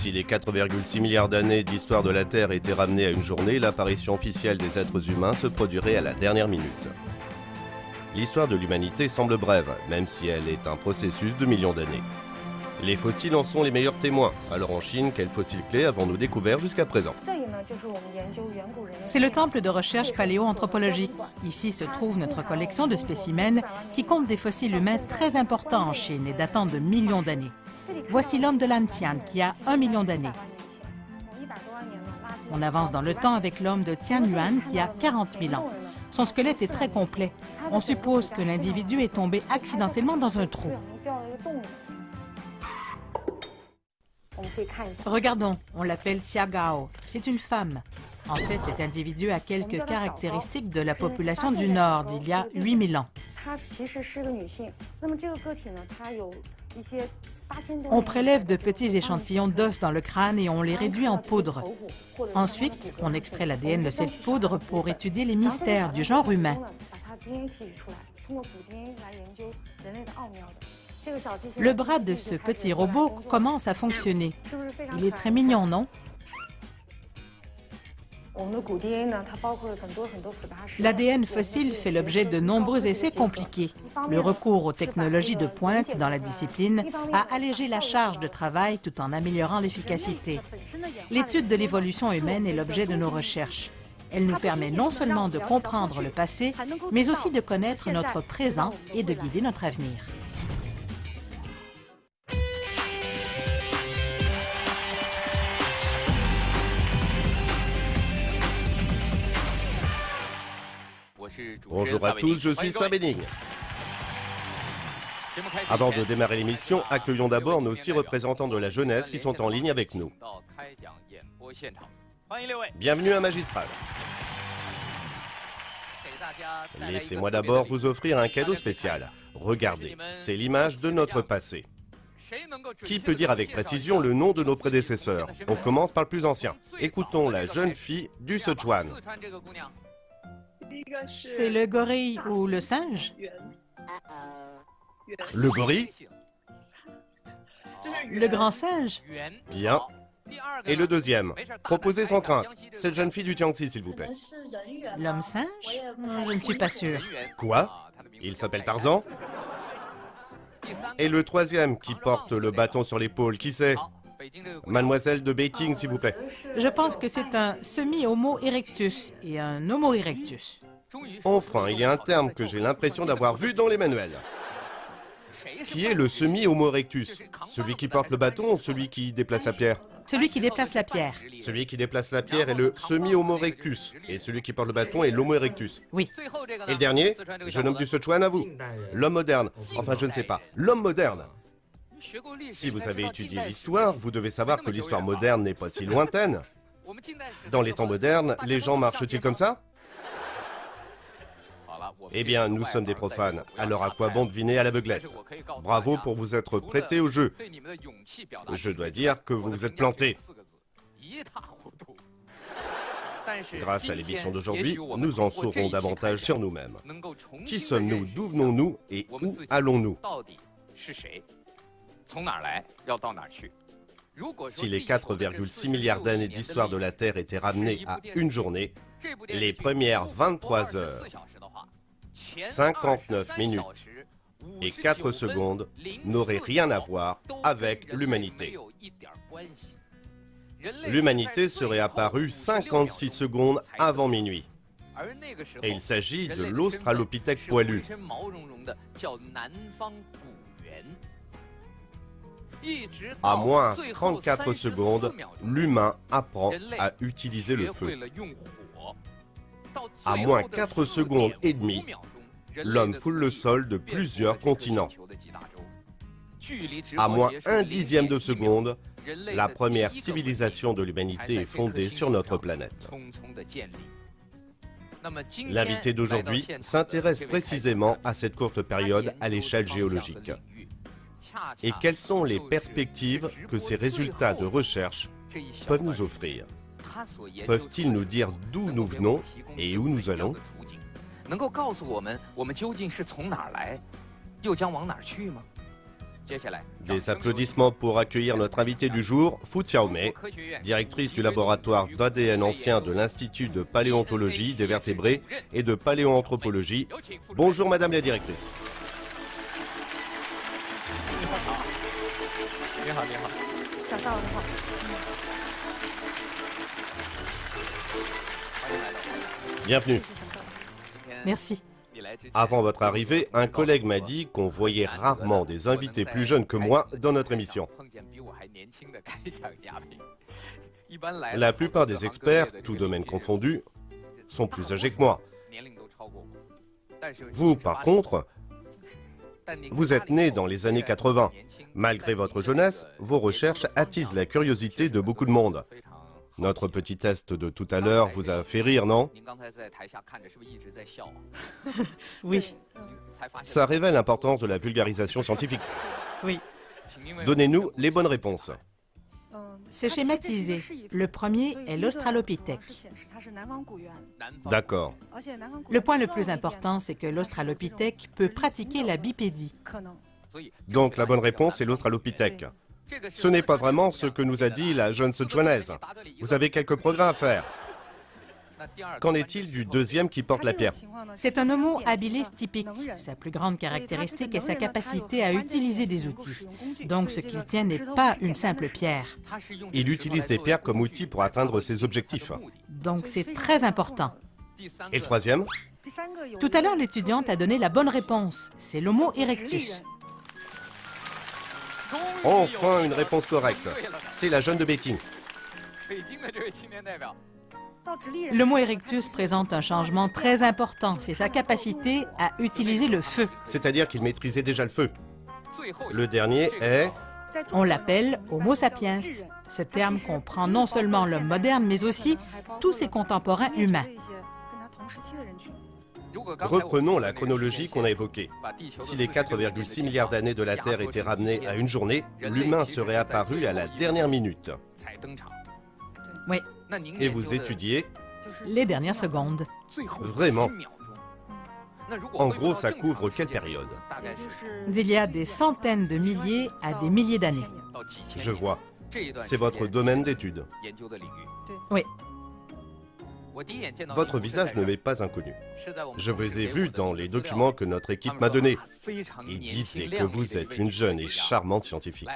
Si les 4,6 milliards d'années d'histoire de la Terre étaient ramenées à une journée, l'apparition officielle des êtres humains se produirait à la dernière minute. L'histoire de l'humanité semble brève, même si elle est un processus de millions d'années. Les fossiles en sont les meilleurs témoins. Alors en Chine, quels fossiles clés avons-nous découvert jusqu'à présent? C'est le temple de recherche paléoanthropologique. Ici se trouve notre collection de spécimens qui compte des fossiles humains très importants en Chine et datant de millions d'années. Voici l'homme de Lantian qui a 1 million d'années. On avance dans le temps avec l'homme de Tianyuan qui a 40 000 ans. Son squelette est très complet. On suppose que l'individu est tombé accidentellement dans un trou. Regardons, on l'appelle Xia Gao. C'est une femme. En fait, cet individu a quelques caractéristiques de la population du Nord d'il y a 8000 ans. On prélève de petits échantillons d'os dans le crâne et on les réduit en poudre. Ensuite, on extrait l'ADN de cette poudre pour étudier les mystères du genre humain. Le bras de ce petit robot commence à fonctionner. Il est très mignon, non? L'ADN fossile fait l'objet de nombreux essais compliqués. Le recours aux technologies de pointe dans la discipline a allégé la charge de travail tout en améliorant l'efficacité. L'étude de l'évolution humaine est l'objet de nos recherches. Elle nous permet non seulement de comprendre le passé, mais aussi de connaître notre présent et de guider notre avenir. Bonjour à tous, je suis Saint-Bénigne. Avant de démarrer l'émission, accueillons d'abord nos 6 représentants de la jeunesse qui sont en ligne avec nous. Bienvenue à Magistral. Laissez-moi d'abord vous offrir un cadeau spécial. Regardez, c'est l'image de notre passé. Qui peut dire avec précision le nom de nos prédécesseurs? On commence par le plus ancien. Écoutons la jeune fille du Sichuan. C'est le gorille ou le singe? Le gorille? Le grand singe? Bien. Et le deuxième? Proposez sans crainte. Cette jeune fille du Jiangxi, s'il vous plaît. L'homme singe? Je ne suis pas sûre. Quoi? Il s'appelle Tarzan? Et le troisième qui porte le bâton sur l'épaule, qui c'est? Mademoiselle de Beijing, s'il vous plaît. Je pense que c'est un semi-homo erectus et un homo erectus. Enfin, il y a un terme que j'ai l'impression d'avoir vu dans les manuels. Qui est le semi-homo erectus? Celui qui porte le bâton ou celui qui déplace la pierre? Celui qui déplace la pierre. Celui qui déplace la pierre est le semi-homo erectus. Et celui qui porte le bâton est l'homo erectus. Oui. Et le dernier? Jeune homme du Sichuan, à vous. L'homme moderne. Enfin, je ne sais pas. L'homme moderne. Si vous avez étudié l'histoire, vous devez savoir que l'histoire moderne n'est pas si lointaine. Dans les temps modernes, les gens marchent-ils comme ça? Eh bien, nous sommes des profanes, alors à quoi bon deviner à l'aveuglette? Bravo pour vous être prêté au jeu. Je dois dire que vous vous êtes planté. Grâce à l'émission d'aujourd'hui, nous en saurons davantage sur nous-mêmes. Qui sommes-nous, d'où venons-nous et où allons-nous? Si les 4,6 milliards d'années d'histoire de la Terre étaient ramenées à une journée, les premières 23 heures, 59 minutes et 4 secondes n'auraient rien à voir avec l'humanité. L'humanité serait apparue 56 secondes avant minuit. Et il s'agit de l'Australopithèque poilu. À moins 34 secondes, l'humain apprend à utiliser le feu. À moins 4 secondes et demie, l'homme foule le sol de plusieurs continents. À moins 1/10 de seconde, la première civilisation de l'humanité est fondée sur notre planète. L'invité d'aujourd'hui s'intéresse précisément à cette courte période à l'échelle géologique. Et quelles sont les perspectives que ces résultats de recherche peuvent nous offrir? Peuvent-ils nous dire d'où nous venons et où nous allons? Des applaudissements pour accueillir notre invitée du jour, Fu Xiaomei, directrice du laboratoire d'ADN ancien de l'Institut de paléontologie des vertébrés et de paléoanthropologie. Bonjour Madame la directrice. Bienvenue. Merci. Avant votre arrivée, un collègue m'a dit qu'on voyait rarement des invités plus jeunes que moi dans notre émission. La plupart des experts, tous domaines confondus, sont plus âgés que moi. Vous, par contre, vous êtes né dans les années 80. Malgré votre jeunesse, vos recherches attisent la curiosité de beaucoup de monde. Notre petit test de tout à l'heure vous a fait rire, non? Oui. Ça révèle l'importance de la vulgarisation scientifique. Oui. Donnez-nous les bonnes réponses. C'est schématisé. Le premier est l'Australopithèque. D'accord. Le point le plus important, c'est que l'Australopithèque peut pratiquer la bipédie. Donc la bonne réponse est l'Australopithèque. Ce n'est pas vraiment ce que nous a dit la jeune Sichuanaise. Vous avez quelques progrès à faire. Qu'en est-il du deuxième qui porte la pierre? C'est un Homo habilis typique. Sa plus grande caractéristique est sa capacité à utiliser des outils. Donc ce qu'il tient n'est pas une simple pierre. Il utilise des pierres comme outil pour atteindre ses objectifs. Donc c'est très important. Et le troisième? Tout à l'heure, l'étudiante a donné la bonne réponse. C'est l'Homo erectus. Enfin une réponse correcte. C'est la jeune de Beijing. L'Homo erectus présente un changement très important. C'est sa capacité à utiliser le feu. C'est-à-dire qu'il maîtrisait déjà le feu. Le dernier est... On l'appelle Homo sapiens. Ce terme comprend non seulement l'homme moderne, mais aussi tous ses contemporains humains. Reprenons la chronologie qu'on a évoquée. Si les 4,6 milliards d'années de la Terre étaient ramenées à une journée, l'humain serait apparu à la dernière minute. Oui, Et vous étudiez? les dernières secondes. Vraiment? En gros, ça couvre quelle période? D'il y a des centaines de milliers à des milliers d'années. Je vois. C'est votre domaine d'étude. Oui, Votre visage ne m'est pas inconnu. Je vous ai vu dans les documents que notre équipe m'a donnés. Ils disaient que vous êtes une jeune et charmante scientifique.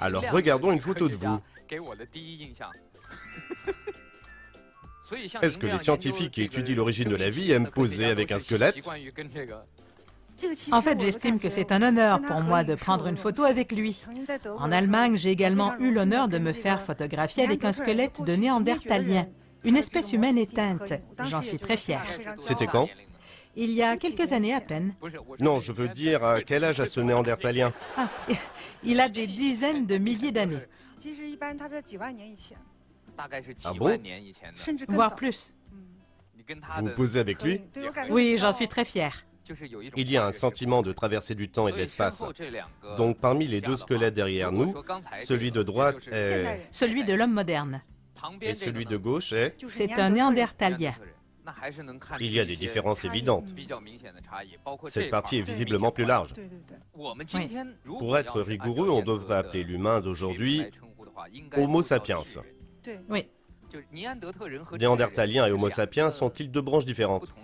Alors regardons une photo de vous. Est-ce que les scientifiques qui étudient l'origine de la vie aiment poser avec un squelette? en fait, j'estime que c'est un honneur pour moi de prendre une photo avec lui. En Allemagne, j'ai également eu l'honneur de me faire photographier avec un squelette de néandertalien, une espèce humaine éteinte. J'en suis très fière. C'était quand? Il y a quelques années à peine. Non, je veux dire, à quel âge a ce néandertalien? Ah, il a des dizaines de milliers d'années, Ah bon? voire plus. Vous posez avec lui? Oui, j'en suis très fière. Il y a un sentiment de traversée du temps et de l'espace. Donc parmi les deux squelettes derrière nous, celui de droite est... Celui de l'homme moderne. Et celui de gauche est... C'est un néandertalien. Il y a des différences évidentes. Cette partie est visiblement plus large. Oui. Pour être rigoureux, on devrait appeler l'humain d'aujourd'hui Homo sapiens. Oui, Néandertalien et Homo sapiens sont-ils deux branches différentes?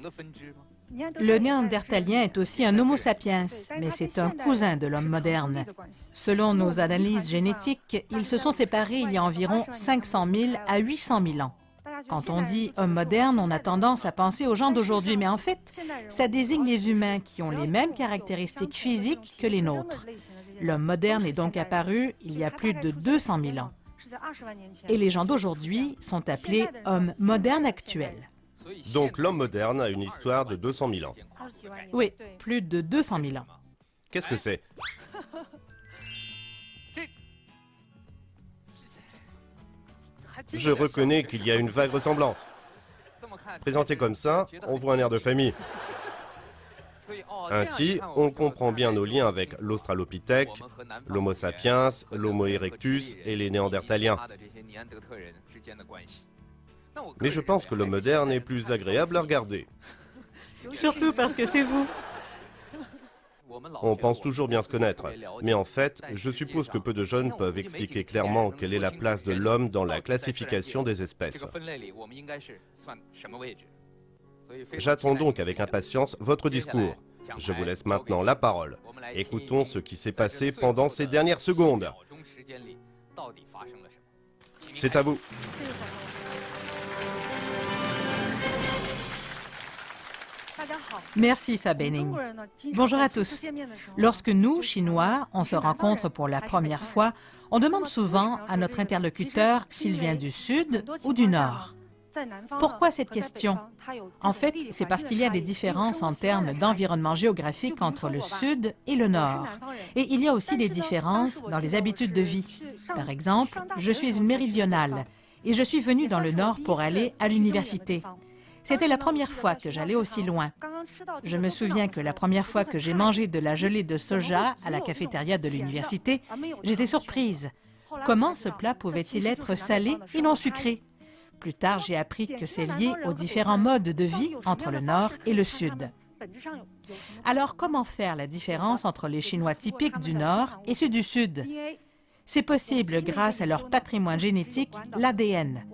le néandertalien est aussi un Homo sapiens, mais c'est un cousin de l'homme moderne. Selon nos analyses génétiques, ils se sont séparés il y a environ 500 000 à 800 000 ans. Quand on dit homme moderne, on a tendance à penser aux gens d'aujourd'hui, mais en fait, ça désigne les humains qui ont les mêmes caractéristiques physiques que les nôtres. L'homme moderne est donc apparu il y a plus de 200 000 ans. Et les gens d'aujourd'hui sont appelés hommes modernes actuels. Donc l'homme moderne a une histoire de 200 000 ans. Oui, plus de 200 000 ans. Qu'est-ce que c'est? Je reconnais qu'il y a une vague ressemblance. Présenté comme ça, on voit un air de famille. Ainsi, on comprend bien nos liens avec l'Australopithèque, l'Homo sapiens, l'Homo erectus et les Néandertaliens. Mais je pense que l'homme moderne est plus agréable à regarder. Surtout parce que c'est vous. On pense toujours bien se connaître, mais en fait, je suppose que peu de jeunes peuvent expliquer clairement quelle est la place de l'homme dans la classification des espèces. J'attends donc avec impatience votre discours. Je vous laisse maintenant la parole. Écoutons ce qui s'est passé pendant ces dernières secondes. C'est à vous. Merci Sabening. Bonjour à tous. Lorsque nous, Chinois, on se rencontre pour la première fois, on demande souvent à notre interlocuteur s'il vient du Sud ou du Nord. Pourquoi cette question? En fait, c'est parce qu'il y a des différences en termes d'environnement géographique entre le Sud et le Nord. Et il y a aussi des différences dans les habitudes de vie. Par exemple, je suis une méridionale et je suis venue dans le Nord pour aller à l'université. C'était la première fois que j'allais aussi loin. Je me souviens que la première fois que j'ai mangé de la gelée de soja à la cafétéria de l'université, j'étais surprise. Comment ce plat pouvait-il être salé et non sucré? Plus tard, j'ai appris que c'est lié aux différents modes de vie entre le Nord et le Sud. Alors, comment faire la différence entre les Chinois typiques du Nord et ceux du Sud? C'est possible grâce à leur patrimoine génétique, l'ADN.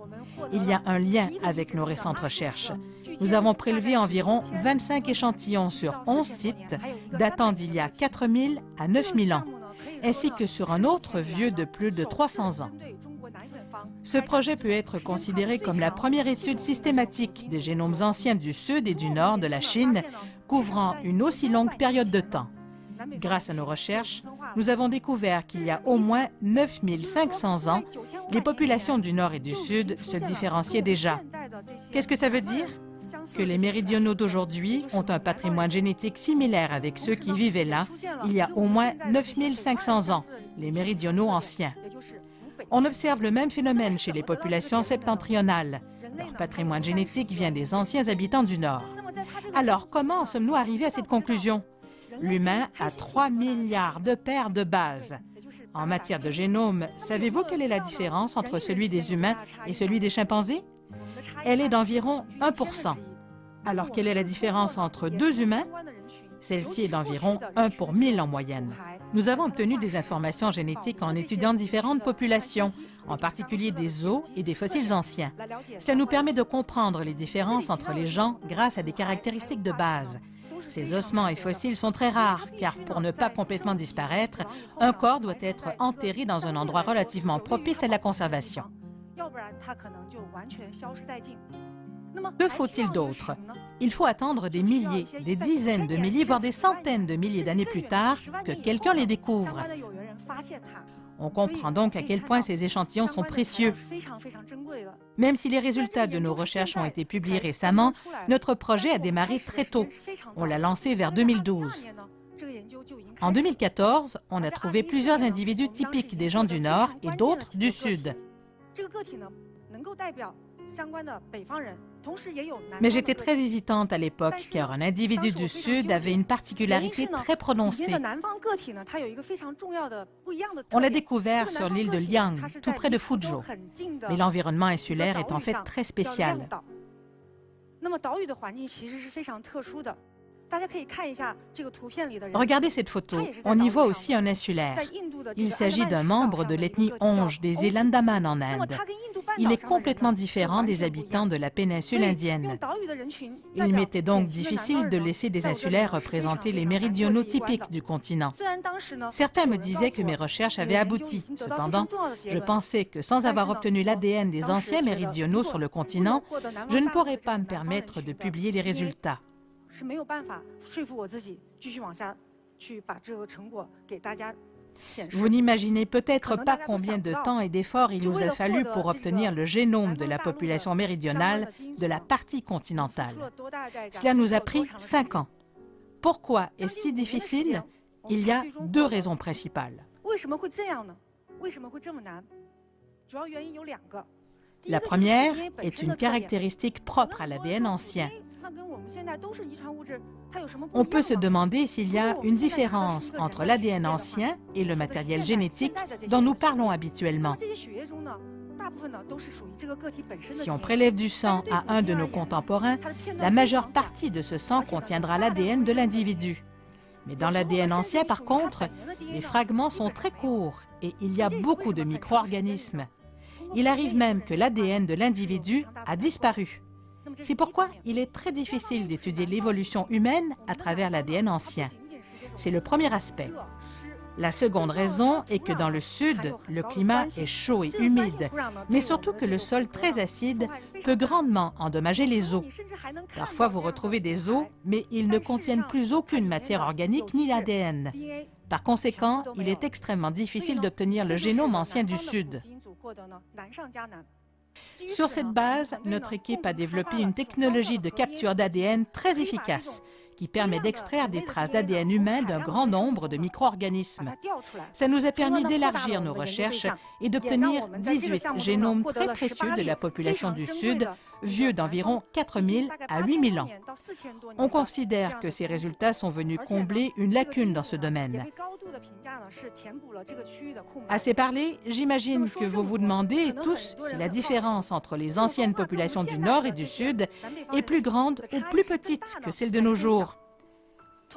Il y a un lien avec nos récentes recherches. Nous avons prélevé environ 25 échantillons sur 11 sites datant d'il y a 4000 à 9000 ans, ainsi que sur un autre vieux de plus de 300 ans. Ce projet peut être considéré comme la première étude systématique des génomes anciens du Sud et du Nord de la Chine, couvrant une aussi longue période de temps. Grâce à nos recherches, nous avons découvert qu'il y a au moins 9500 ans, les populations du Nord et du Sud se différenciaient déjà. Qu'est-ce que ça veut dire? Que les méridionaux d'aujourd'hui ont un patrimoine génétique similaire avec ceux qui vivaient là il y a au moins 9500 ans, les méridionaux anciens. On observe le même phénomène chez les populations septentrionales. Leur patrimoine génétique vient des anciens habitants du Nord. Alors, comment sommes-nous arrivés à cette conclusion? L'humain a 3 milliards de paires de bases. En matière de génome, savez-vous quelle est la différence entre celui des humains et celui des chimpanzés? Elle est d'environ 1%. Alors, quelle est la différence entre deux humains? Celle-ci est d'environ 1 pour 1000 en moyenne. Nous avons obtenu des informations génétiques en étudiant différentes populations, en particulier des os et des fossiles anciens. Cela nous permet de comprendre les différences entre les gens grâce à des caractéristiques de base. Ces ossements et fossiles sont très rares, car pour ne pas complètement disparaître, un corps doit être enterré dans un endroit relativement propice à la conservation. Que faut-il d'autre? Il faut attendre des milliers, des dizaines de milliers, voire des centaines de milliers d'années plus tard que quelqu'un les découvre. On comprend donc à quel point ces échantillons sont précieux. Même si les résultats de nos recherches ont été publiés récemment, notre projet a démarré très tôt. On l'a lancé vers 2012. En 2014, on a trouvé plusieurs individus typiques des gens du Nord et d'autres du Sud. Mais j'étais très hésitante à l'époque, car un individu du Sud avait une particularité très prononcée. On l'a découvert sur l'île de Liang, tout près de Fuzhou. Mais l'environnement insulaire est en fait très spécial. Regardez cette photo, on y voit aussi un insulaire. Il s'agit d'un membre de l'ethnie Onge des îles Andaman en Inde. Il est complètement différent des habitants de la péninsule indienne. Il m'était donc difficile de laisser des insulaires représenter les méridionaux typiques du continent. Certains me disaient que mes recherches avaient abouti. Cependant, je pensais que sans avoir obtenu l'ADN des anciens méridionaux sur le continent, je ne pourrais pas me permettre de publier les résultats. Vous n'imaginez peut-être pas combien de temps et d'efforts il nous a fallu pour obtenir le génome de la population méridionale de la partie continentale. Cela nous a pris 5 ans. Pourquoi est-ce si difficile? Il y a 2 raisons principales. La première est une caractéristique propre à l'ADN ancien. On peut se demander s'il y a une différence entre l'ADN ancien et le matériel génétique dont nous parlons habituellement. Si on prélève du sang à un de nos contemporains, la majeure partie de ce sang contiendra l'ADN de l'individu. Mais dans l'ADN ancien, par contre, les fragments sont très courts et il y a beaucoup de micro-organismes. Il arrive même que l'ADN de l'individu a disparu. C'est pourquoi il est très difficile d'étudier l'évolution humaine à travers l'ADN ancien. C'est le premier aspect. La seconde raison est que dans le sud, le climat est chaud et humide, mais surtout que le sol très acide peut grandement endommager les os. Parfois, vous retrouvez des os, mais ils ne contiennent plus aucune matière organique ni ADN. Par conséquent, il est extrêmement difficile d'obtenir le génome ancien du sud. Sur cette base, notre équipe a développé une technologie de capture d'ADN très efficace qui permet d'extraire des traces d'ADN humain d'un grand nombre de micro-organismes. Ça nous a permis d'élargir nos recherches et d'obtenir 18 génomes très précieux de la population du Sud, vieux d'environ 4000 à 8000 ans. On considère que ces résultats sont venus combler une lacune dans ce domaine. Assez parlé, j'imagine que vous vous demandez tous si la différence entre les anciennes populations du Nord et du Sud est plus grande ou plus petite que celle de nos jours.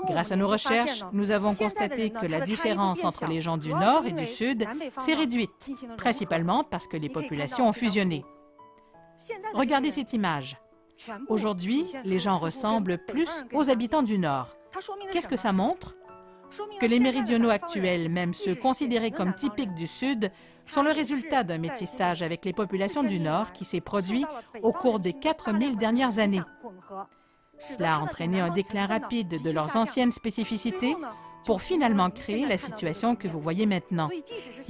Grâce à nos recherches, nous avons constaté que la différence entre les gens du Nord et du Sud s'est réduite, principalement parce que les populations ont fusionné. Regardez cette image. Aujourd'hui, les gens ressemblent plus aux habitants du Nord. Qu'est-ce que ça montre? Que les méridionaux actuels, même ceux considérés comme typiques du Sud, sont le résultat d'un métissage avec les populations du Nord qui s'est produit au cours des 4000 dernières années. Cela a entraîné un déclin rapide de leurs anciennes spécificités pour finalement créer la situation que vous voyez maintenant.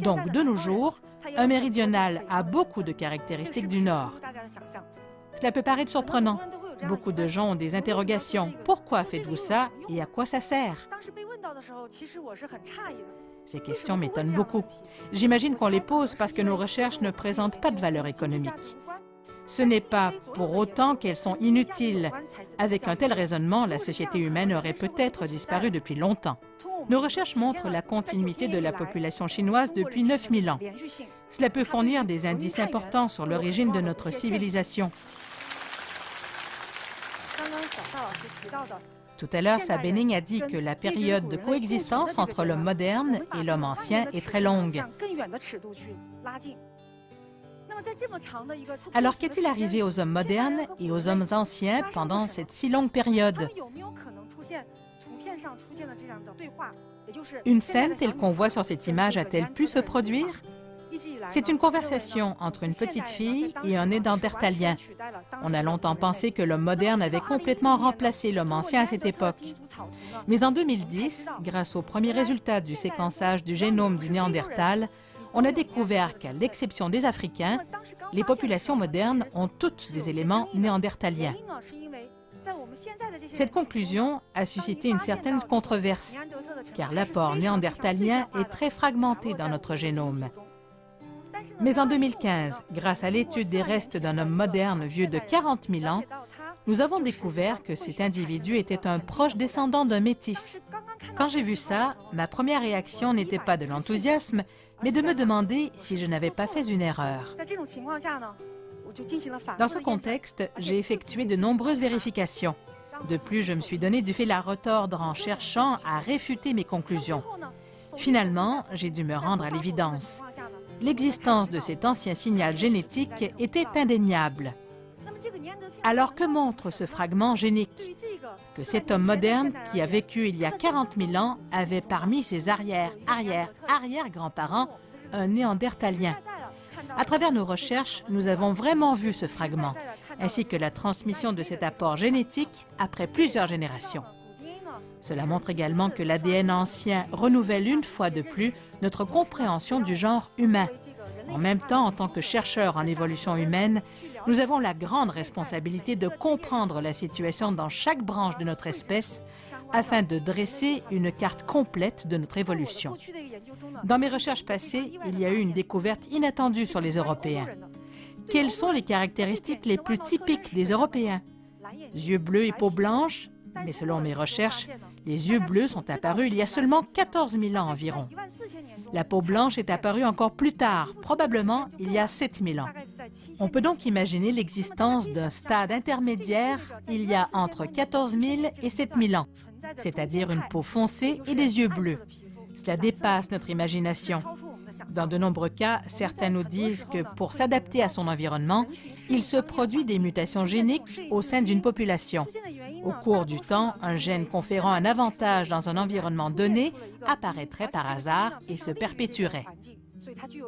Donc, de nos jours, un méridional a beaucoup de caractéristiques du Nord. Cela peut paraître surprenant. Beaucoup de gens ont des interrogations. Pourquoi faites-vous ça et à quoi ça sert? Ces questions m'étonnent beaucoup. J'imagine qu'on les pose parce que nos recherches ne présentent pas de valeur économique. Ce n'est pas pour autant qu'elles sont inutiles. Avec un tel raisonnement, la société humaine aurait peut-être disparu depuis longtemps. Nos recherches montrent la continuité de la population chinoise depuis 9000 ans. Cela peut fournir des indices importants sur l'origine de notre civilisation. Tout à l'heure, Sabening a dit que la période de coexistence entre l'homme moderne et l'homme ancien est très longue. Alors, qu'est-il arrivé aux hommes modernes et aux hommes anciens pendant cette si longue période? Une scène telle qu'on voit sur cette image a-t-elle pu se produire? C'est une conversation entre une petite fille et un néandertalien. On a longtemps pensé que l'homme moderne avait complètement remplacé l'homme ancien à cette époque. Mais en 2010, grâce aux premiers résultats du séquençage du génome du Néandertal, on a découvert qu'à l'exception des Africains, les populations modernes ont toutes des éléments néandertaliens. Cette conclusion a suscité une certaine controverse, car l'apport néandertalien est très fragmenté dans notre génome. Mais en 2015, grâce à l'étude des restes d'un homme moderne vieux de 40 000 ans, nous avons découvert que cet individu était un proche descendant d'un métis. Quand j'ai vu ça, ma première réaction n'était pas de l'enthousiasme, mais de me demander si je n'avais pas fait une erreur. Dans ce contexte, j'ai effectué de nombreuses vérifications. De plus, je me suis donné du fil à retordre en cherchant à réfuter mes conclusions. Finalement, j'ai dû me rendre à l'évidence. L'existence de cet ancien signal génétique était indéniable. Alors que montre ce fragment génique? Que cet homme moderne qui a vécu il y a 40 000 ans avait parmi ses arrière-grands-parents un néandertalien. À travers nos recherches, nous avons vraiment vu ce fragment, ainsi que la transmission de cet apport génétique après plusieurs générations. Cela montre également que l'ADN ancien renouvelle une fois de plus notre compréhension du genre humain. En même temps, en tant que chercheurs en évolution humaine, nous avons la grande responsabilité de comprendre la situation dans chaque branche de notre espèce afin de dresser une carte complète de notre évolution. Dans mes recherches passées, il y a eu une découverte inattendue sur les Européens. Quelles sont les caractéristiques les plus typiques des Européens? Yeux bleus et peau blanche? Mais selon mes recherches, les yeux bleus sont apparus il y a seulement 14 000 ans environ. La peau blanche est apparue encore plus tard, probablement il y a 7 000 ans. On peut donc imaginer l'existence d'un stade intermédiaire il y a entre 14 000 et 7 000 ans, c'est-à-dire une peau foncée et des yeux bleus. Cela dépasse notre imagination. Dans de nombreux cas, certains nous disent que pour s'adapter à son environnement, il se produit des mutations géniques au sein d'une population. Au cours du temps, un gène conférant un avantage dans un environnement donné apparaîtrait par hasard et se perpétuerait.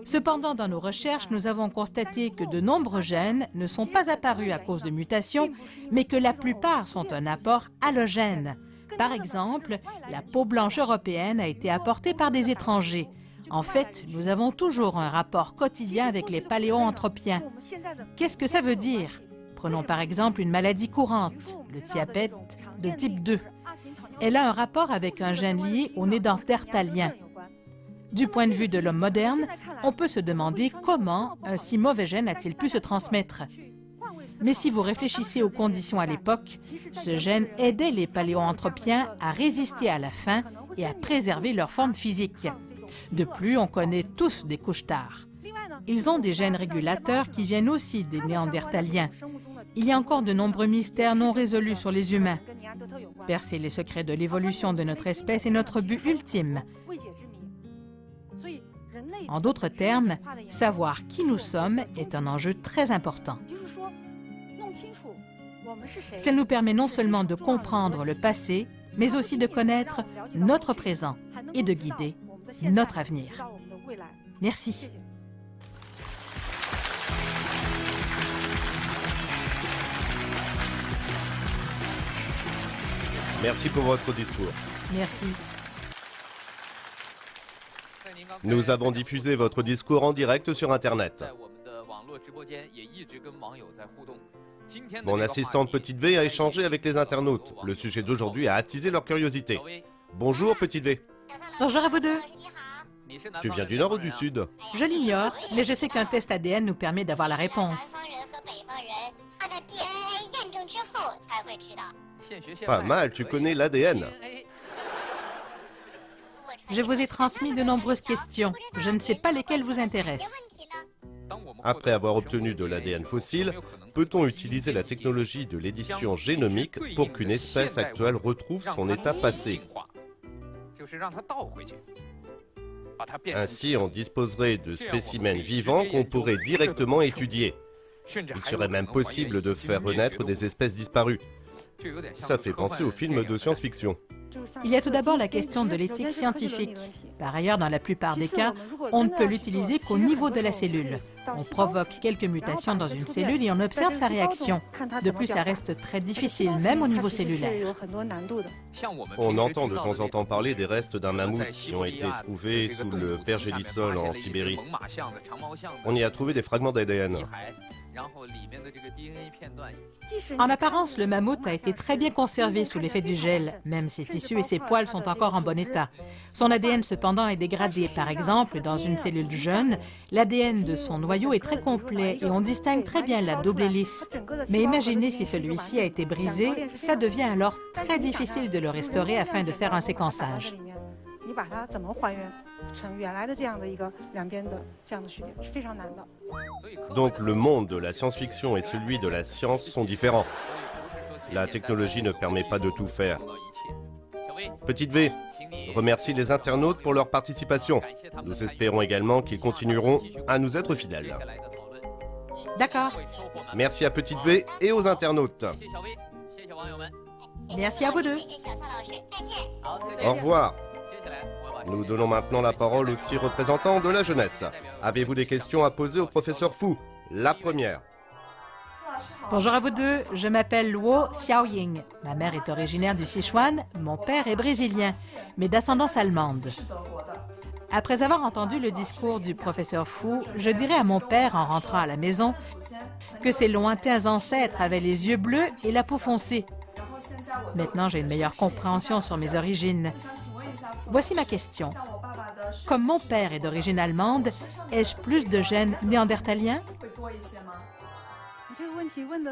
Cependant, dans nos recherches, nous avons constaté que de nombreux gènes ne sont pas apparus à cause de mutations, mais que la plupart sont un apport allogène. Par exemple, la peau blanche européenne a été apportée par des étrangers. En fait, nous avons toujours un rapport quotidien avec les paléoanthropiens. Qu'est-ce que ça veut dire? Prenons par exemple une maladie courante, le diabète de type 2. Elle a un rapport avec un gène lié au néandertalien. Du point de vue de l'homme moderne, on peut se demander comment un si mauvais gène a-t-il pu se transmettre. Mais si vous réfléchissez aux conditions à l'époque, ce gène aidait les paléoanthropiens à résister à la faim et à préserver leur forme physique. De plus, on connaît tous des couche-tard. Ils ont des gènes régulateurs qui viennent aussi des néandertaliens. Il y a encore de nombreux mystères non résolus sur les humains. Percer les secrets de l'évolution de notre espèce est notre but ultime. En d'autres termes, savoir qui nous sommes est un enjeu très important. Cela nous permet non seulement de comprendre le passé, mais aussi de connaître notre présent et de guider notre avenir. Merci. Merci pour votre discours. Merci. Nous avons diffusé votre discours en direct sur Internet. Mon assistante Petite V a échangé avec les internautes. Le sujet d'aujourd'hui a attisé leur curiosité. Bonjour Petite V. Bonjour à vous deux. Tu viens du nord ou du sud? Je l'ignore, mais je sais qu'un test ADN nous permet d'avoir la réponse. Pas mal, tu connais l'ADN. Je vous ai transmis de nombreuses questions. Je ne sais pas lesquelles vous intéressent. Après avoir obtenu de l'ADN fossile, peut-on utiliser la technologie de l'édition génomique pour qu'une espèce actuelle retrouve son état passé? Ainsi, on disposerait de spécimens vivants qu'on pourrait directement étudier. Il serait même possible de faire renaître des espèces disparues. Ça fait penser aux films de science-fiction. Il y a tout d'abord la question de l'éthique scientifique. Par ailleurs, dans la plupart des cas, on ne peut l'utiliser qu'au niveau de la cellule. On provoque quelques mutations dans une cellule et on observe sa réaction. De plus, ça reste très difficile, même au niveau cellulaire. On entend de temps en temps parler des restes d'un mammouth qui ont été trouvés sous le pergélisol en Sibérie. On y a trouvé des fragments d'ADN. En apparence, le mammouth a été très bien conservé sous l'effet du gel. Même ses tissus et ses poils sont encore en bon état. Son ADN, cependant, est dégradé. Par exemple, dans une cellule jeune, l'ADN de son noyau est très complet et on distingue très bien la double hélice. Mais imaginez si celui-ci a été brisé, ça devient alors très difficile de le restaurer afin de faire un séquençage. Donc le monde de la science-fiction et celui de la science sont différents. La technologie ne permet pas de tout faire. Petite V, remercie les internautes pour leur participation. Nous espérons également qu'ils continueront à nous être fidèles. D'accord. Merci à Petite V et aux internautes. Merci à vous deux. Au revoir. Nous donnons maintenant la parole aux 6 représentants de la jeunesse. Avez-vous des questions à poser au professeur Fu? La première. Bonjour à vous deux, je m'appelle Luo Xiaoying. Ma mère est originaire du Sichuan, mon père est brésilien, mais d'ascendance allemande. Après avoir entendu le discours du professeur Fu, je dirais à mon père en rentrant à la maison que ses lointains ancêtres avaient les yeux bleus et la peau foncée. Maintenant, j'ai une meilleure compréhension sur mes origines. Voici ma question. Comme mon père est d'origine allemande, ai-je plus de gènes néandertaliens?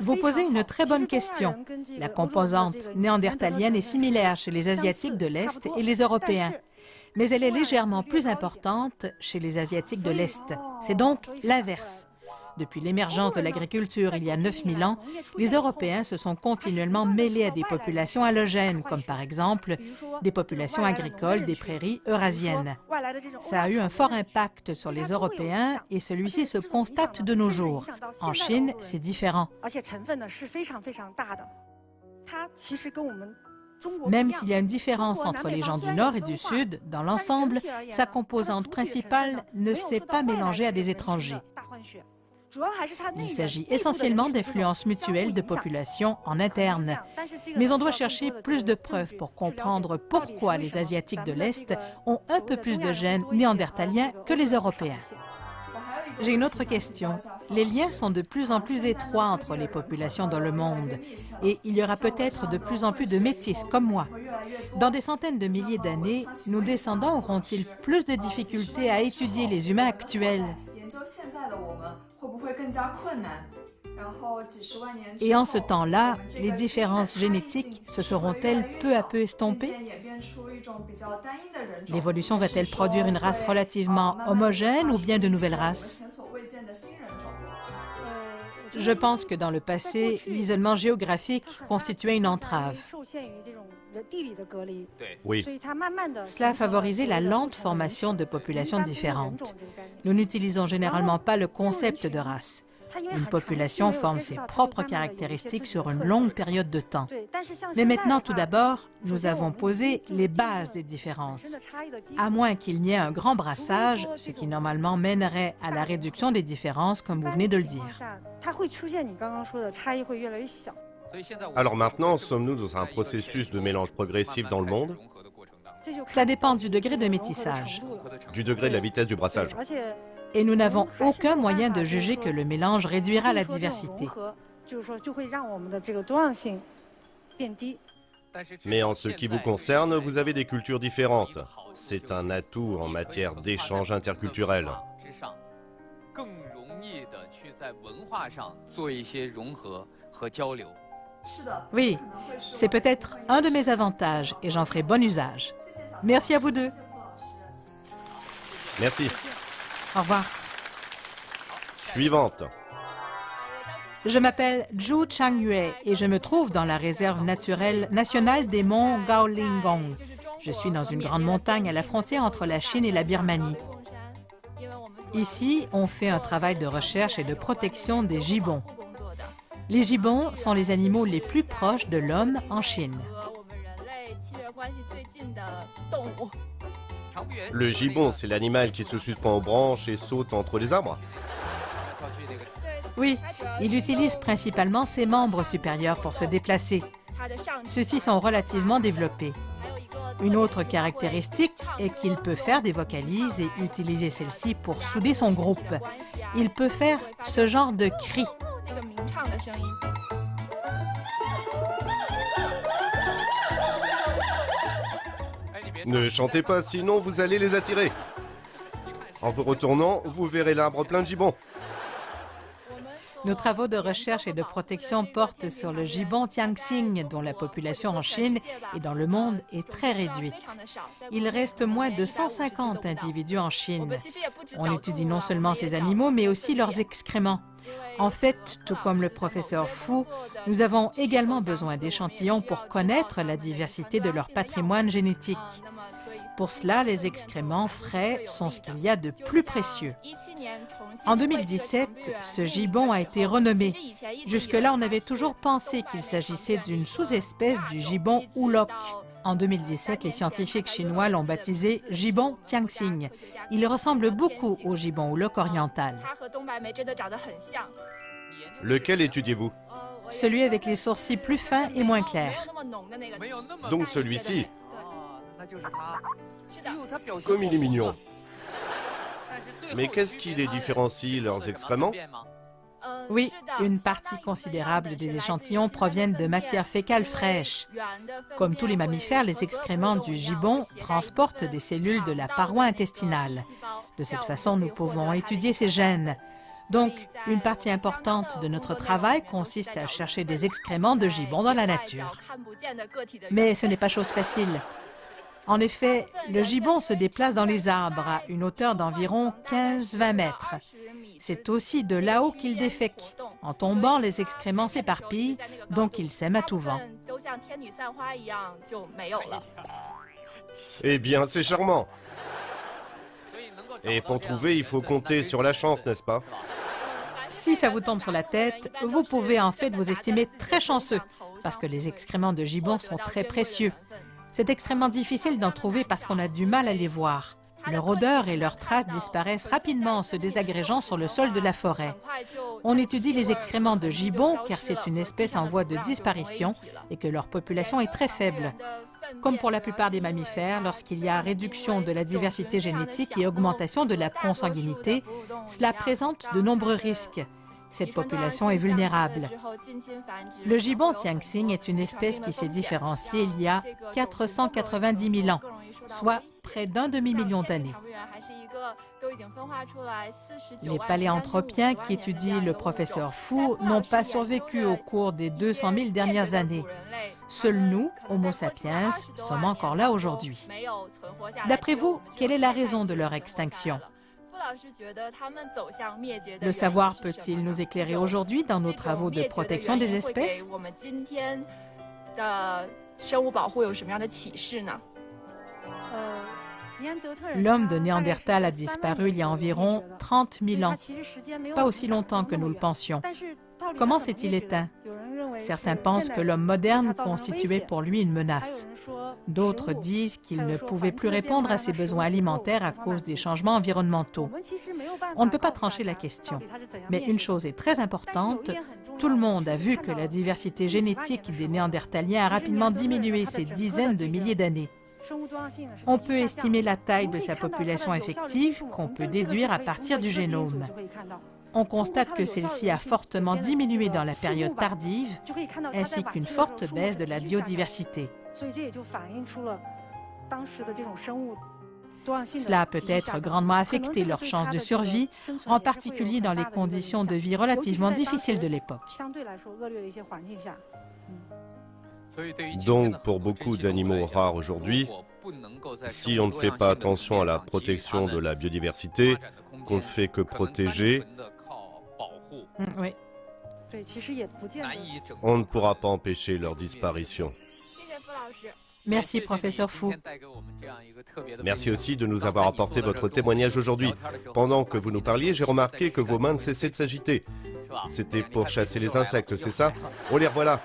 Vous posez une très bonne question. La composante néandertalienne est similaire chez les Asiatiques de l'Est et les Européens, mais elle est légèrement plus importante chez les Asiatiques de l'Est. C'est donc l'inverse. Depuis l'émergence de l'agriculture il y a 9000 ans, les Européens se sont continuellement mêlés à des populations allogènes, comme par exemple des populations agricoles des prairies eurasiennes. Ça a eu un fort impact sur les Européens et celui-ci se constate de nos jours. En Chine, c'est différent. Même s'il y a une différence entre les gens du Nord et du Sud, dans l'ensemble, sa composante principale ne s'est pas mélangée à des étrangers. Il s'agit essentiellement d'influences mutuelles de populations en interne. Mais on doit chercher plus de preuves pour comprendre pourquoi les Asiatiques de l'Est ont un peu plus de gènes néandertaliens que les Européens. J'ai une autre question. Les liens sont de plus en plus étroits entre les populations dans le monde et il y aura peut-être de plus en plus de métis comme moi. Dans des centaines de milliers d'années, nos descendants auront-ils plus de difficultés à étudier les humains actuels? Et en ce temps-là, les différences génétiques se seront-elles peu à peu estompées? L'évolution va-t-elle produire une race relativement homogène ou bien de nouvelles races? Je pense que dans le passé, l'isolement géographique constituait une entrave. Oui. Cela a favorisé la lente formation de populations différentes. Nous n'utilisons généralement pas le concept de race. Une population forme ses propres caractéristiques sur une longue période de temps. Mais maintenant, tout d'abord, nous avons posé les bases des différences. À moins qu'il n'y ait un grand brassage, ce qui normalement mènerait à la réduction des différences, comme vous venez de le dire. Alors maintenant, sommes-nous dans un processus de mélange progressif dans le monde? Cela dépend du degré de métissage. Du degré de la vitesse du brassage. Et nous n'avons aucun moyen de juger que le mélange réduira la diversité. Mais en ce qui vous concerne, vous avez des cultures différentes. C'est un atout en matière d'échange interculturel. Oui, c'est peut-être un de mes avantages et j'en ferai bon usage. Merci à vous deux. Merci. Au revoir. Suivante. Je m'appelle Zhu Changyue et je me trouve dans la réserve naturelle nationale des monts Gaolingong. Je suis dans une grande montagne à la frontière entre la Chine et la Birmanie. Ici, on fait un travail de recherche et de protection des gibbons. Les gibbons sont les animaux les plus proches de l'homme en Chine. Le gibbon, c'est l'animal qui se suspend aux branches et saute entre les arbres. Oui, il utilise principalement ses membres supérieurs pour se déplacer. Ceux-ci sont relativement développés. Une autre caractéristique est qu'il peut faire des vocalises et utiliser celles-ci pour souder son groupe. Il peut faire ce genre de cri. Ne chantez pas, sinon vous allez les attirer. En vous retournant, vous verrez l'arbre plein de gibbons. Nos travaux de recherche et de protection portent sur le gibbon Tianxing, dont la population en Chine et dans le monde est très réduite. Il reste moins de 150 individus en Chine. On étudie non seulement ces animaux, mais aussi leurs excréments. En fait, tout comme le professeur Fu, nous avons également besoin d'échantillons pour connaître la diversité de leur patrimoine génétique. Pour cela, les excréments frais sont ce qu'il y a de plus précieux. En 2017, ce gibbon a été renommé. Jusque-là, on avait toujours pensé qu'il s'agissait d'une sous-espèce du gibbon houlok. En 2017, les scientifiques chinois l'ont baptisé gibbon Tianxing. Il ressemble beaucoup au gibbon houlok oriental. Lequel étudiez-vous? Celui avec les sourcils plus fins et moins clairs. Donc celui-ci. Comme il est mignon. Mais qu'est-ce qui les différencie, leurs excréments? Oui, une partie considérable des échantillons proviennent de matières fécales fraîches. Comme tous les mammifères, les excréments du gibbon transportent des cellules de la paroi intestinale. De cette façon, nous pouvons étudier ces gènes. Donc, une partie importante de notre travail consiste à chercher des excréments de gibbon dans la nature. Mais ce n'est pas chose facile. En effet, le gibbon se déplace dans les arbres à une hauteur d'environ 15-20 mètres. C'est aussi de là-haut qu'il défèque. En tombant, les excréments s'éparpillent, donc il sème à tout vent. Eh bien, c'est charmant. Et pour trouver, il faut compter sur la chance, n'est-ce pas? Si ça vous tombe sur la tête, vous pouvez en fait vous estimer très chanceux, parce que les excréments de gibbon sont très précieux. C'est extrêmement difficile d'en trouver parce qu'on a du mal à les voir. Leur odeur et leurs traces disparaissent rapidement en se désagrégeant sur le sol de la forêt. On étudie les excréments de gibbon car c'est une espèce en voie de disparition et que leur population est très faible. Comme pour la plupart des mammifères, lorsqu'il y a réduction de la diversité génétique et augmentation de la consanguinité, cela présente de nombreux risques. Cette population est vulnérable. Le gibbon tianxing est une espèce qui s'est différenciée il y a 490 000 ans, soit près d'un demi-million d'années. Les paléanthropiens qui étudient le professeur Fu n'ont pas survécu au cours des 200 000 dernières années. Seuls nous, Homo sapiens, sommes encore là aujourd'hui. D'après vous, quelle est la raison de leur extinction? Le savoir peut-il nous éclairer aujourd'hui dans nos travaux de protection des espèces? L'homme de Néandertal a disparu il y a environ 30 000 ans, pas aussi longtemps que nous le pensions. Comment s'est-il éteint? Certains pensent que l'homme moderne constituait pour lui une menace. D'autres disent qu'il ne pouvait plus répondre à ses besoins alimentaires à cause des changements environnementaux. On ne peut pas trancher la question. Mais une chose est très importante, tout le monde a vu que la diversité génétique des Néandertaliens a rapidement diminué ces dizaines de milliers d'années. On peut estimer la taille de sa population effective qu'on peut déduire à partir du génome. On constate que celle-ci a fortement diminué dans la période tardive, ainsi qu'une forte baisse de la biodiversité. Cela a peut-être grandement affecté leurs chances de survie, en particulier dans les conditions de vie relativement difficiles de l'époque. Donc, pour beaucoup d'animaux rares aujourd'hui, si on ne fait pas attention à la protection de la biodiversité, qu'on ne fait que protéger, Oui. on ne pourra pas empêcher leur disparition. Merci, professeur Fu. Merci aussi de nous avoir apporté votre témoignage aujourd'hui. Pendant que vous nous parliez, j'ai remarqué que vos mains ne cessaient de s'agiter. C'était pour chasser les insectes, c'est ça? Oh, les revoilà!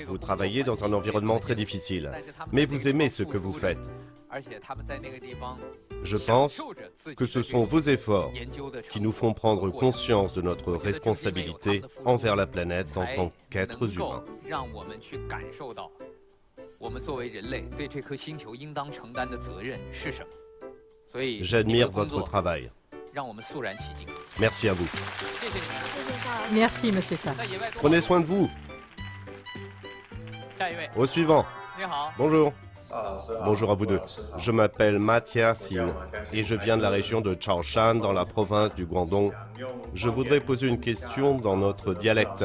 Vous travaillez dans un environnement très difficile, mais vous aimez ce que vous faites. Je pense que ce sont vos efforts qui nous font prendre conscience de notre responsabilité envers la planète en tant qu'êtres humains. J'admire votre travail. Merci à vous. Merci, monsieur Sa. Prenez soin de vous. Au suivant. Bonjour. Bonjour à vous deux. Je m'appelle Mathia Sin et je viens de la région de Chaoshan dans la province du Guangdong. Je voudrais poser une question dans notre dialecte.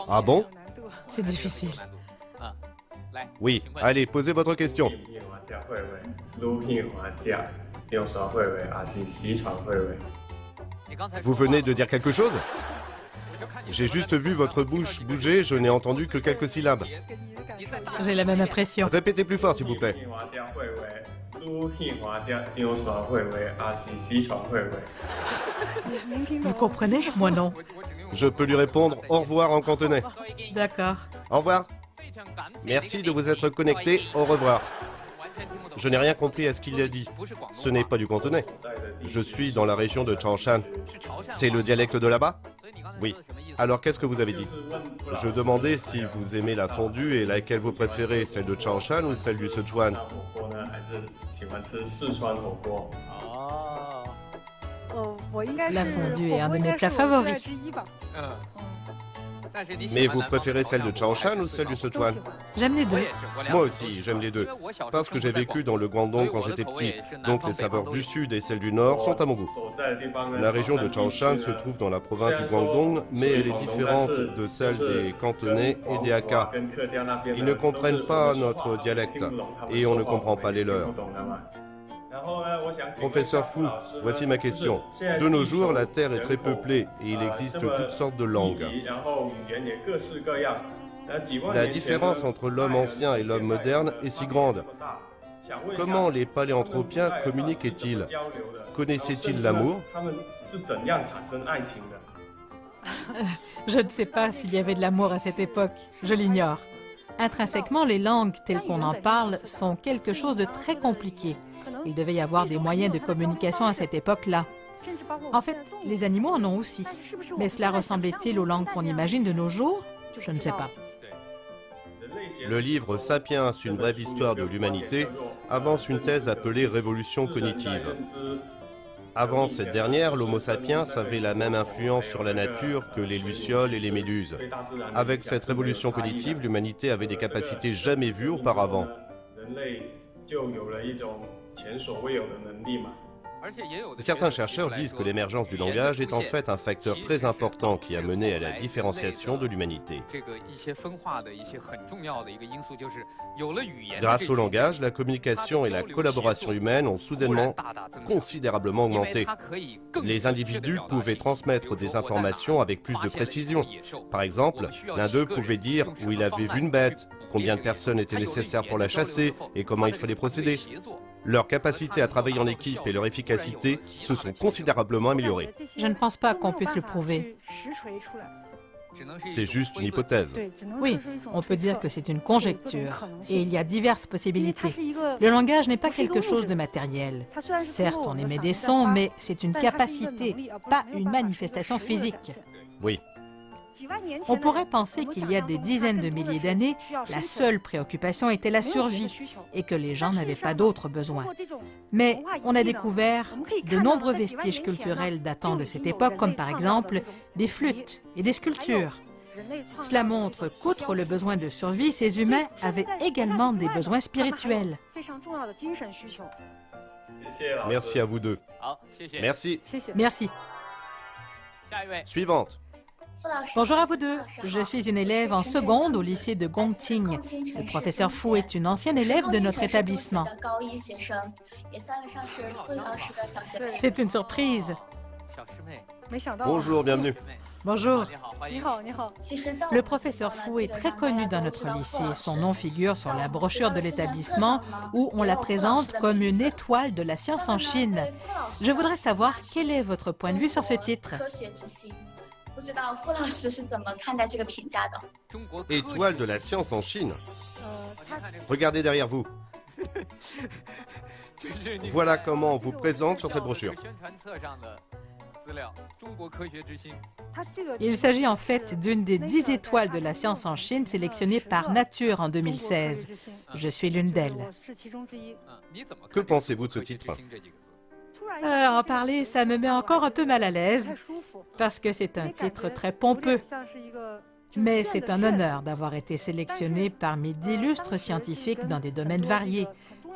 Ah bon? C'est difficile. Oui, allez, posez votre question. Vous venez de dire quelque chose? J'ai juste vu votre bouche bouger, je n'ai entendu que quelques syllabes. J'ai la même impression. Répétez plus fort, s'il vous plaît. Vous comprenez? Moi non. Je peux lui répondre au revoir en cantonais. D'accord. Au revoir. Merci de vous être connecté. Au revoir. Je n'ai rien compris à ce qu'il a dit. Ce n'est pas du cantonais. Je suis dans la région de Chaoshan. C'est le dialecte de là-bas? Oui. Alors qu'est-ce que vous avez dit? Je demandais si vous aimez la fondue et laquelle vous préférez, celle de Chaoshan ou celle du Sichuan? La fondue est un de mes plats favoris. Mais vous préférez celle de Chaoshan ou celle du Sichuan? J'aime les deux. Moi aussi, j'aime les deux. Parce que j'ai vécu dans le Guangdong quand j'étais petit. Donc les saveurs du sud et celles du nord sont à mon goût. La région de Chaoshan se trouve dans la province du Guangdong, mais elle est différente de celle des Cantonais et des Hakka. Ils ne comprennent pas notre dialecte et on ne comprend pas les leurs. Professeur Fu, voici ma question. De nos jours, la Terre est très peuplée et il existe toutes sortes de langues. La différence entre l'homme ancien et l'homme moderne est si grande. Comment les paléanthropiens communiquaient-ils? Connaissaient-ils l'amour? Je ne sais pas s'il y avait de l'amour à cette époque, je l'ignore. Intrinsèquement, les langues telles qu'on en parle sont quelque chose de très compliqué. Il devait y avoir des moyens de communication à cette époque-là. En fait, les animaux en ont aussi. Mais cela ressemblait-il aux langues qu'on imagine de nos jours? Je ne sais pas. Le livre « Sapiens, une brève histoire de l'humanité » avance une thèse appelée « révolution cognitive ». Avant cette dernière, l'Homo sapiens avait la même influence sur la nature que les lucioles et les méduses. Avec cette révolution cognitive, l'humanité avait des capacités jamais vues auparavant. Certains chercheurs disent que l'émergence du langage est en fait un facteur très important qui a mené à la différenciation de l'humanité. Grâce au langage, la communication et la collaboration humaine ont soudainement considérablement augmenté. Les individus pouvaient transmettre des informations avec plus de précision. Par exemple, l'un d'eux pouvait dire où il avait vu une bête, combien de personnes étaient nécessaires pour la chasser et comment il fallait procéder. Leur capacité à travailler en équipe et leur efficacité se sont considérablement améliorées. Je ne pense pas qu'on puisse le prouver. C'est juste une hypothèse. Oui, on peut dire que c'est une conjecture, et il y a diverses possibilités. Le langage n'est pas quelque chose de matériel. Certes, on émet des sons, mais c'est une capacité, pas une manifestation physique. Oui. On pourrait penser qu'il y a des dizaines de milliers d'années, la seule préoccupation était la survie et que les gens n'avaient pas d'autres besoins. Mais on a découvert de nombreux vestiges culturels datant de cette époque, comme par exemple des flûtes et des sculptures. Cela montre qu'outre le besoin de survie, ces humains avaient également des besoins spirituels. Merci à vous deux. Merci. Merci. Suivante. Bonjour à vous deux. Je suis une élève en seconde au lycée de Gongqing. Le professeur Fu est une ancienne élève de notre établissement. C'est une surprise. Bonjour, bienvenue. Bonjour. Le professeur Fu est très connu dans notre lycée. Son nom figure sur la brochure de l'établissement où on la présente comme une étoile de la science en Chine. Je voudrais savoir quel est votre point de vue sur ce titre. Étoile de la science en Chine. Regardez derrière vous. Voilà comment on vous présente sur cette brochure. Il s'agit en fait d'une des 10 étoiles de la science en Chine sélectionnées par Nature en 2016. Je suis l'une d'elles. Que pensez-vous de ce titre? En parler, ça me met encore un peu mal à l'aise, parce que c'est un titre très pompeux. Mais c'est un honneur d'avoir été sélectionné parmi d'illustres scientifiques dans des domaines variés,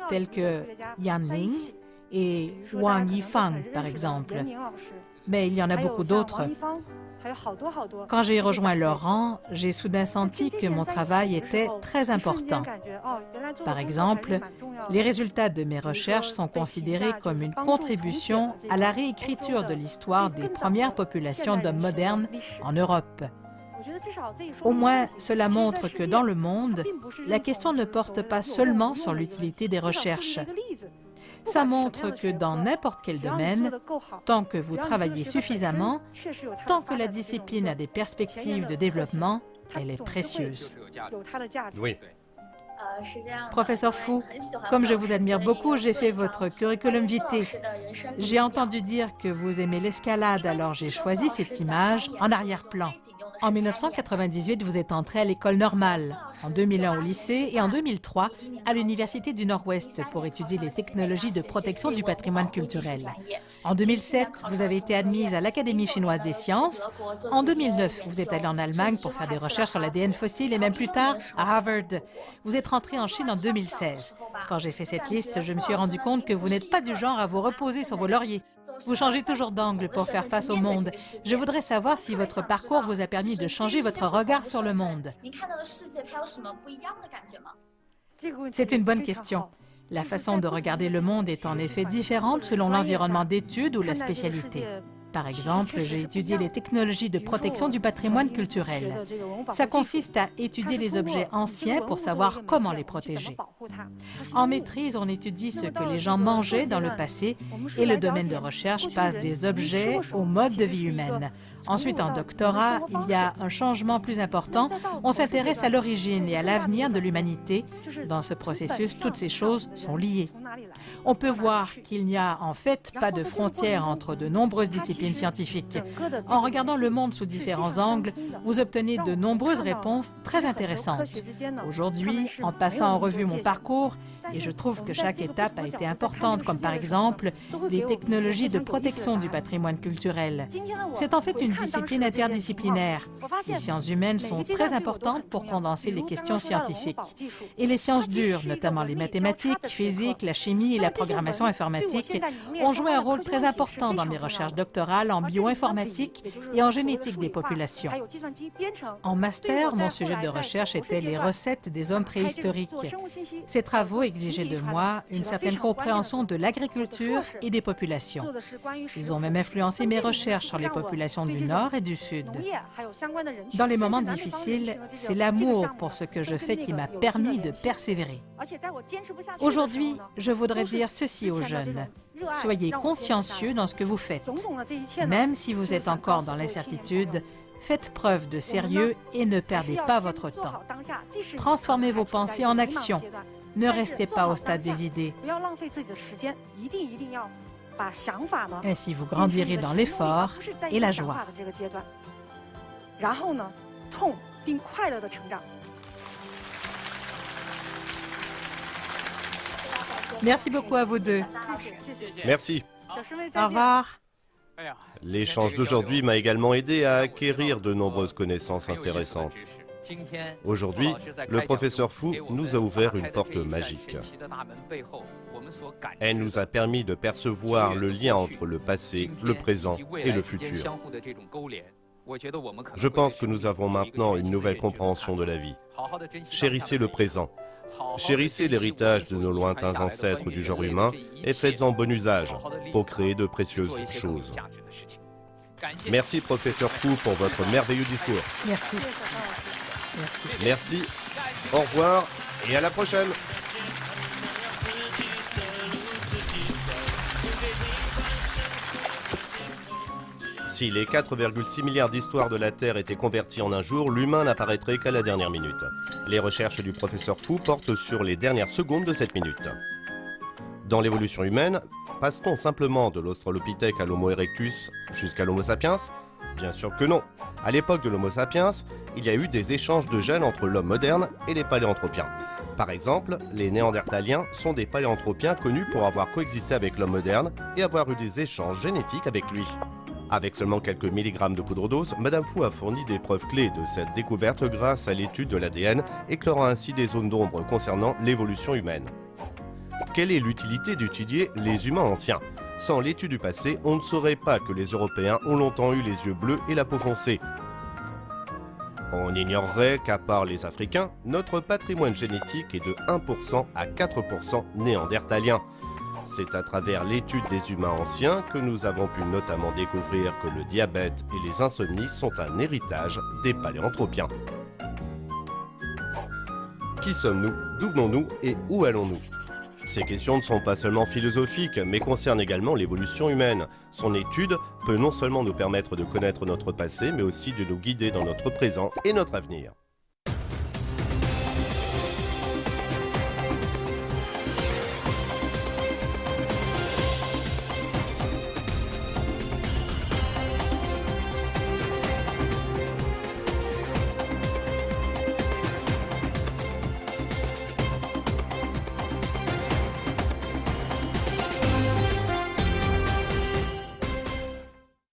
tels que Yan Ling et Wang Yifang, par exemple. Mais il y en a beaucoup d'autres. Quand j'ai rejoint leur rang, j'ai soudain senti que mon travail était très important. Par exemple, les résultats de mes recherches sont considérés comme une contribution à la réécriture de l'histoire des premières populations d'hommes modernes en Europe. Au moins, cela montre que dans le monde, la question ne porte pas seulement sur l'utilité des recherches. Ça montre que dans n'importe quel domaine, tant que vous travaillez suffisamment, tant que la discipline a des perspectives de développement, elle est précieuse. Oui. Professeur Fu, comme je vous admire beaucoup, j'ai fait votre curriculum vitae. J'ai entendu dire que vous aimez l'escalade, alors j'ai choisi cette image en arrière-plan. En 1998, vous êtes entré à l'école normale, en 2001 au lycée et en 2003 à l'Université du Nord-Ouest pour étudier les technologies de protection du patrimoine culturel. En 2007, vous avez été admise à l'Académie chinoise des sciences. En 2009, vous êtes allé en Allemagne pour faire des recherches sur l'ADN fossile et même plus tard à Harvard. Vous êtes rentré en Chine en 2016. Quand j'ai fait cette liste, je me suis rendu compte que vous n'êtes pas du genre à vous reposer sur vos lauriers. Vous changez toujours d'angle pour faire face au monde. Je voudrais savoir si votre parcours vous a permis de changer votre regard sur le monde. C'est une bonne question. La façon de regarder le monde est en effet différente selon l'environnement d'études ou la spécialité. Par exemple, j'ai étudié les technologies de protection du patrimoine culturel. Ça consiste à étudier les objets anciens pour savoir comment les protéger. En maîtrise, on étudie ce que les gens mangeaient dans le passé et le domaine de recherche passe des objets au mode de vie humaine. Ensuite, en doctorat, il y a un changement plus important. On s'intéresse à l'origine et à l'avenir de l'humanité. Dans ce processus, toutes ces choses sont liées. On peut voir qu'il n'y a en fait pas de frontières entre de nombreuses disciplines scientifiques. En regardant le monde sous différents angles, vous obtenez de nombreuses réponses très intéressantes. Aujourd'hui, en passant en revue mon parcours, et je trouve que chaque étape a été importante, comme par exemple les technologies de protection du patrimoine culturel. C'est en fait une discipline interdisciplinaire. Les sciences humaines sont très importantes pour condenser les questions scientifiques. Et les sciences dures, notamment les mathématiques, physique, la chimie et la programmation informatique, ont joué un rôle très important dans mes recherches doctorales en bioinformatique et en génétique des populations. En master, mon sujet de recherche était les recettes des hommes préhistoriques. Ces travaux exigeaient de moi une certaine compréhension de l'agriculture et des populations. Ils ont même influencé mes recherches sur les populations du Nord et du Sud. Dans les moments difficiles, c'est l'amour pour ce que je fais qui m'a permis de persévérer. Aujourd'hui, je voudrais dire ceci aux jeunes. Soyez consciencieux dans ce que vous faites. Même si vous êtes encore dans l'incertitude, faites preuve de sérieux et ne perdez pas votre temps. Transformez vos pensées en action. Ne restez pas au stade des idées. Ainsi, vous grandirez dans l'effort et la joie. Merci beaucoup à vous deux. Merci. Au revoir. L'échange d'aujourd'hui m'a également aidé à acquérir de nombreuses connaissances intéressantes. Aujourd'hui, le professeur Fu nous a ouvert une porte magique. Elle nous a permis de percevoir le lien entre le passé, le présent et le futur. Je pense que nous avons maintenant une nouvelle compréhension de la vie. Chérissez le présent. Chérissez l'héritage de nos lointains ancêtres du genre humain et faites-en bon usage pour créer de précieuses choses. Merci, professeur Fu, pour votre merveilleux discours. Merci. Merci. Merci, au revoir et à la prochaine. Si les 4,6 milliards d'histoires de la Terre étaient converties en un jour, l'humain n'apparaîtrait qu'à la dernière minute. Les recherches du professeur Fu portent sur les dernières secondes de cette minute. Dans l'évolution humaine, passe-t-on simplement de l'Australopithèque à l'Homo erectus jusqu'à l'Homo sapiens? Bien sûr que non. À l'époque de l'Homo sapiens, il y a eu des échanges de gènes entre l'homme moderne et les paléanthropiens. Par exemple, les néandertaliens sont des paléanthropiens connus pour avoir coexisté avec l'homme moderne et avoir eu des échanges génétiques avec lui. Avec seulement quelques milligrammes de poudre d'os, Madame Fu a fourni des preuves clés de cette découverte grâce à l'étude de l'ADN, éclairant ainsi des zones d'ombre concernant l'évolution humaine. Quelle est l'utilité d'étudier les humains anciens? Sans l'étude du passé, on ne saurait pas que les Européens ont longtemps eu les yeux bleus et la peau foncée. On ignorerait qu'à part les Africains, notre patrimoine génétique est de 1% à 4% néandertalien. C'est à travers l'étude des humains anciens que nous avons pu notamment découvrir que le diabète et les insomnies sont un héritage des paléanthropiens. Qui sommes-nous? D'où venons-nous et où allons-nous? Ces questions ne sont pas seulement philosophiques, mais concernent également l'évolution humaine. Son étude peut non seulement nous permettre de connaître notre passé, mais aussi de nous guider dans notre présent et notre avenir.